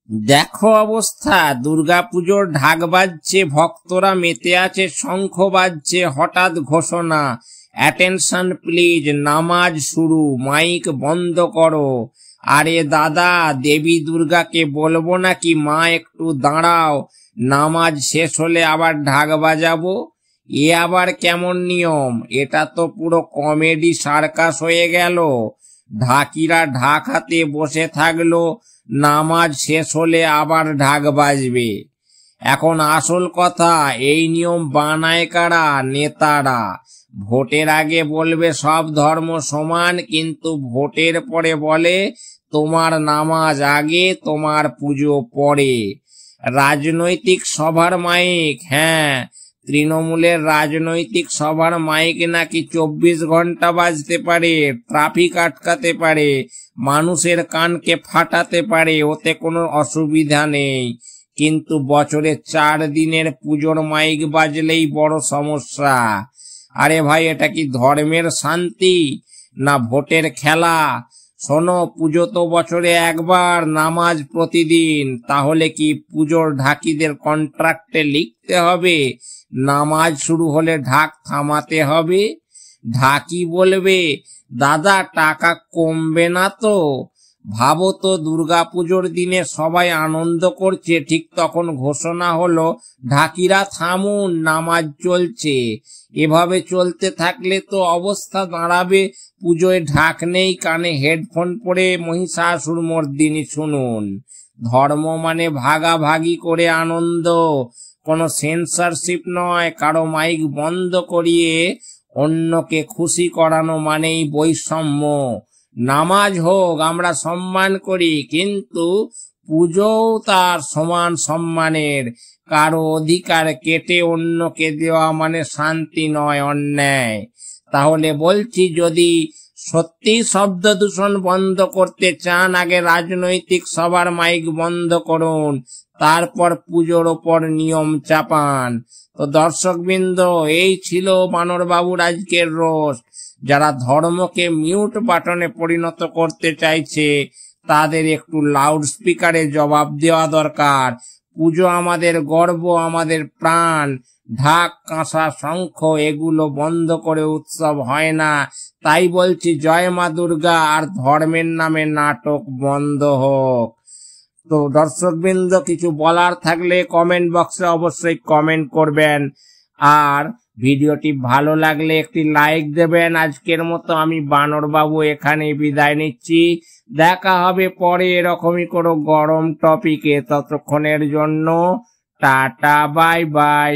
দেখো অবস্থা, দুর্গাপুজোর ঢাক বাজছে, ভক্তরা মেতে আছে, শঙ্খ বাজছে, হঠাৎ ঘোষণা, অ্যাটেনশন প্লিজ, নামাজ শুরু, মাইক বন্ধ করো। আরে দাদা, দেবী দুর্গাকে বলবো নাকি মা একটু দাঁড়াও, নামাজ শেষ হলে আবার ঢাক বাজাবো? এ আবার কেমন নিয়ম? এটা তো পুরো কমেডি সার্কাস হয়ে গেল। ঢাকিরা ঢাক হাতে বসে থাকলো, নামাজ শেষ হলে আবার ঢাক বাজবে। এখন আসল কথা, এই নিয়ম বানায় কারা? নেতারা। ভোটের আগে বলবে সব ধর্ম সমান, কিন্তু ভোটের পরে বলে তোমার নামাজ আগে, তোমার পুজো পরে। রাজনৈতিক সভার মাইক, হ্যাঁ, তৃণমূলের রাজনৈতিক সভার মাইক নাকি 24 ঘন্টা বাজতে পারে, ট্রাফিক আটকাতে পারে, মানুষের কানকে ফাটাতে পারে, ওতে কোনো অসুবিধা নেই। কিন্তু বছরে 4 দিনের পুজোর মাইক বাজলেই বড় সমস্যা। আরে ভাই, এটা কি ধর্মের শান্তি না ভোটের খেলা? শোনো, পুজো তো বছরে একবার, নামাজ প্রতিদিন। তাহলে কি পুজোর ঢাকিদের কন্ট্রাক্টে লিখতে হবে নামাজ শুরু হলে ঢাক থামাতে হবে? ঢাকি বলবে দাদা টাকা কমবে না তো? ভাবো তো, দুর্গাপুজোর দিনে সবাই আনন্দ করছে, ঠিক তখন ঘোষণা হলো ঢাকিরা থামুন, নামাজ চলছে। এভাবে চলতে থাকলে তো অবস্থা দাঁড়াবে, পুজোয় ঢাক নেই, কানে হেডফোন পরে মহিষাসুর মর্দিনী শুনুন। ধর্ম মানে ভাগাভাগি করে আনন্দ, কোনো সেন্সরশিপ নয়। কারো মাইক বন্ধ করিয়ে অন্যকে খুশি করানো মানেই বৈষম্য। নামাজ হোক, আমরা সম্মান করি, কিন্তু পুজোও তার সমান সম্মানের। কারো অধিকার কেটে অন্যকে দেওয়া মানে শান্তি নয়, অন্যায়। তাহলে বলছি, যদি সত্যি শব্দ দূষণ বন্ধ করতে চান, আগে রাজনৈতিক সবার মাইক বন্ধ করুন, তারপর পুজোর ওপর নিয়ম চাপান। তো দর্শকবৃন্দ, এই ছিল বানরবাবুর আজকের রোস্ট। যারা ধর্মকে মিউট বাটনে পরিণত করতে চাইছে, তাদের একটু লাউড স্পিকারে জবাব দেওয়া দরকার। পুজো আমাদের গর্ব, আমাদের প্রাণ। ঢাক, কাঁসা, শঙ্খ এগুলো বন্ধ করে উৎসব হয় না। তাই বলছি, জয় মা দুর্গা, আর ধর্মের নামে নাটক বন্ধ হোক। তো দর্শকবৃন্দ, কিছু বলার থাকলে কমেন্ট বক্সে অবশ্যই কমেন্ট করবেন, আর ভিডিওটি ভালো লাগলে একটি লাইক দেবেন। আজকের মতো আমি বানরবাবু এখানে বিদায় নিচ্ছি। দেখা হবে পরে এরকমই কোনো গরম টপিকে। ততক্ষণের জন্য টাটা, বাই বাই।